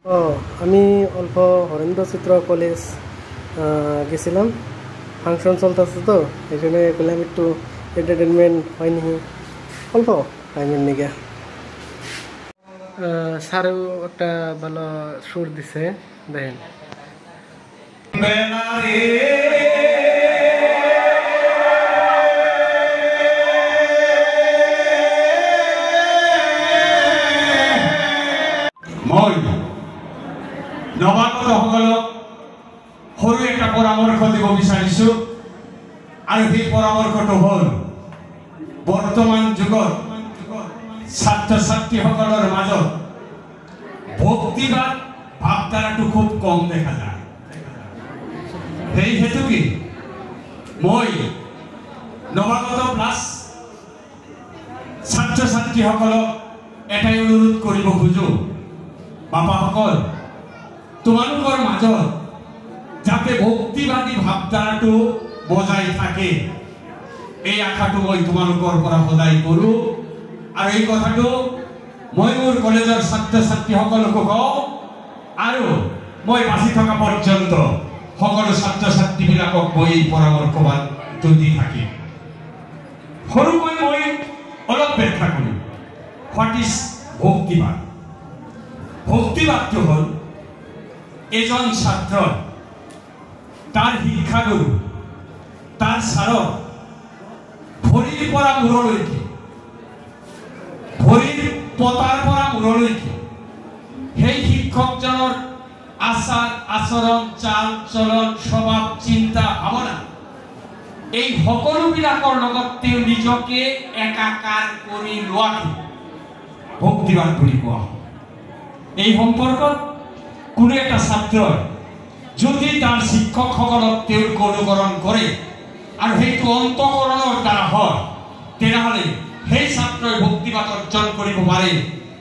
আমি অল্প হরেন্দ্র চিত্র কলেজ গেছিলাম, ফাংশন চলতেছে তো এখানে গেলাম, একটু এন্টারটেনমেন্ট হয়নি অল্প টাইমের নিগে। স্যারেও একটা ভালো সুর দিছে, দেখেন। মই নৱাগতসকলক সৰু এটা পৰামৰ্শ দিব বিচাৰিছোঁ, আৰু সেই পৰামৰ্শটো হ'ল বৰ্তমান যুগত ছাত্ৰ ছাত্ৰীসকলৰ মাজত ভক্তিবাদ ভাৱধাৰাটো খুব কম দেখা যায়। সেই হেতুকে মই নৱাগত প্লাছ ছাত্ৰ ছাত্ৰীসকলক এটাই অনুৰোধ কৰিব খোজোঁ, বাপাসকল তোমালোকৰ মাজত যাতে ভক্তিবাদী ভাৱধাৰাটো বজাই থাকে, এই আশাটো মই তোমালোকৰ পৰা সদায় কৰোঁ। আৰু এই কথাটো মই মোৰ কলেজৰ ছাত্ৰ ছাত্ৰীসকলকো কওঁ, আৰু মই বাচি থকা পৰ্যন্ত সকলো ছাত্ৰ ছাত্ৰীবিলাকক মই এই পৰামৰ্শটো দি থাকিম। সৰুকৈ মই অলপ ব্যাখ্যা কৰিম। What is ভক্তিবাদ? ভক্তিবাদটো হ'ল এজন ছাত্ৰই তাৰ শিক্ষাগুৰু, তাৰ ছাৰক ভৰিৰ পৰা মূৰলৈকে, ভৰিৰ পতাৰ পৰা মূৰলৈকে সেই শিক্ষকজনৰ আচাৰ আচৰণ, চাল চলন, স্বভাৱ, চিন্তা, ভাৱনা, এই সকলোবিলাকৰ লগত তেওঁ নিজকে একাকাৰ কৰি লোৱাটো ভক্তিবাদ বুলি কোৱা হয়। এই সম্পৰ্কত কোনো এটা ছাত্ৰই যদি তাৰ শিক্ষকসকলক তেওঁলোক অনুকৰণ কৰে আৰু সেইটো অন্তঃকৰণৰ দ্বাৰা হয়, তেনেহ'লে সেই ছাত্ৰই ভক্তিবাদ অৰ্জন কৰিব পাৰে।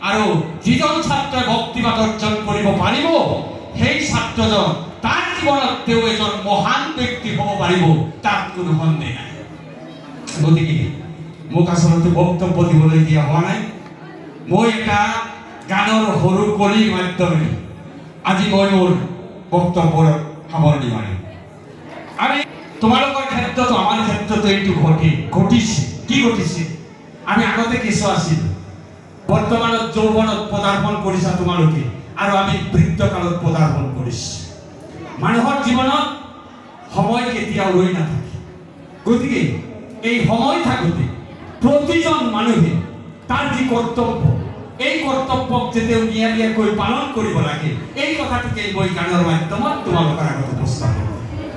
আৰু যিজন ছাত্ৰই ভক্তিবাদ অৰ্জন কৰিব পাৰিব, সেই ছাত্ৰজন তাৰ জীৱনত তেওঁ এজন মহান ব্যক্তি হ'ব পাৰিব, তাত কোনো সন্দেহ নাই। গতিকে মোক আচলতে বক্তব্য দিবলৈ দিয়া হোৱা নাই। মই এটা গানৰ সৰু কলিৰ মাধ্যমে আজি মই মোৰ বক্তব্যৰ সামৰণি মাৰিম। আমি তোমালোকৰ ক্ষেত্ৰতো আমাৰ ক্ষেত্ৰতো এইটো ঘটিছে। কি ঘটিছে? আমি আগতে কেঁচুৱা আছিলোঁ, বৰ্তমানত যৌৱনত পদাৰ্পণ কৰিছা তোমালোকে, আৰু আমি বৃদ্ধকালত পদাৰ্পণ কৰিছোঁ। মানুহৰ জীৱনত সময় কেতিয়াও ৰৈ নাথাকে। গতিকে এই সময় থাকোঁতে প্ৰতিজন মানুহে তাৰ যি কৰ্তব্য, এই কৰ্তব্যক যে তেওঁ নিয়াৰিকৈ পালন কৰিব লাগে, এই কথাটোকে মই গানৰ মাধ্যমত তোমালোকৰ আগত উপস্থাপন কৰিম।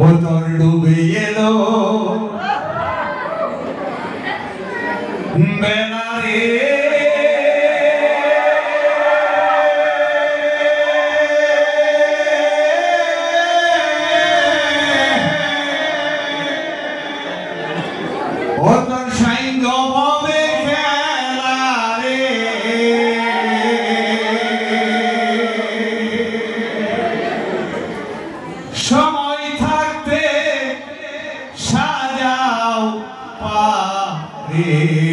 ওতৰ ডুবে এলো বেলাৰে, ওতৰ সাইঙ্গ ভাবে খেলা ৰে, সময় থাকতে সাজাও পাৰে।